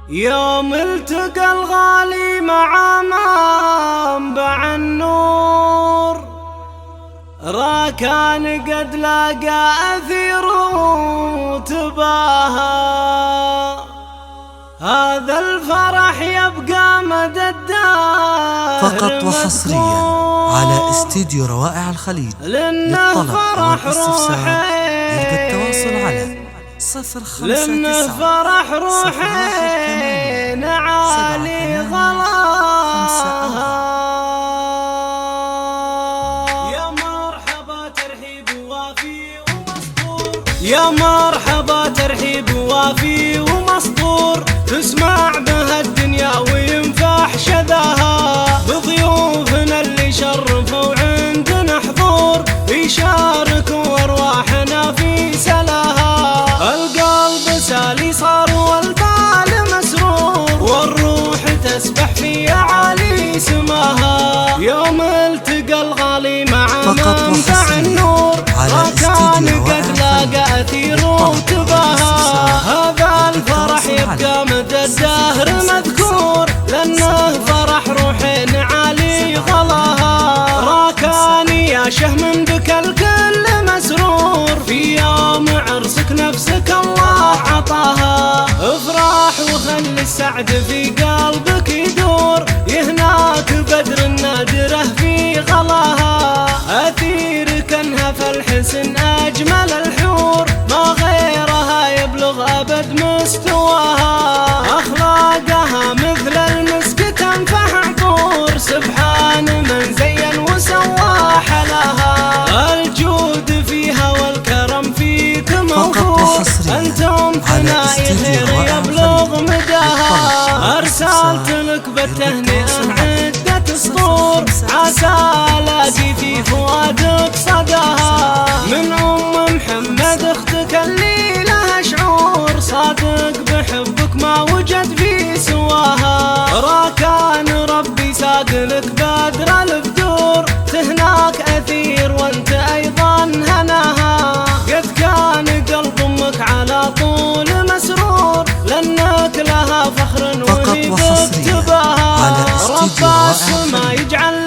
يوم التقى الغالي مع منبع النور، راكان قد لاقى أثير وتباهى. هذا الفرح يبقى مدى الدهر فقط وحصريا على استديو روائع الخليج. للطلب والاستفسار يرجى التواصل على 059 لأنه فرح روحين عالي غلاها. يا مرحبا ترحيب وافي ومسطور، يا مرحبا ترحيب وافي ومسطور، تسمع بها الدنيا وينفح شذاها. بضيوفنا اللي شرفوا عندنا حضور، يشاركوا أرواحنا في سلاها. القلب سالي صار والبال مسرور، والروح تسبح في أعالي سماها. يوم التقى الغالي مع منبع النور، راكان قد لاقى أثير وتباهى. هذا الفرح يبقى مدى الدهر مذكور، لأنه فرح روحين عالي غلاها. راكاني يا شهم بك الكل مسرور، في يوم عرسك نفسك الله عطاها. افرح وخلي السعد في قلبك يدور، يهناك بدر النادره في غلاها. أثير كانها فالحسن أجمل الحور، ما غيرها يبلغ أبد مستواها. أخلاقها مثل المسك تنفح عطور، سبحان من زين وسوى حلاها. الجود فيها والكرم فيك موفور، أنتم ثنائي خير يبلغ مداها. أرسلت لك بالتهنئة عدة سطور، عسى ألاقي في فؤادك صداها. من محمد اختك اللي لها شعور، صادق بحبك ما وجد في سواها. راكان ربي ساق لك بدر البدور، تهناك أثير وانت أيضا هناها. قد كان قلب أمك على طول مسرور، لأنك لها فخر وهي بك تباها. رب السما يجعل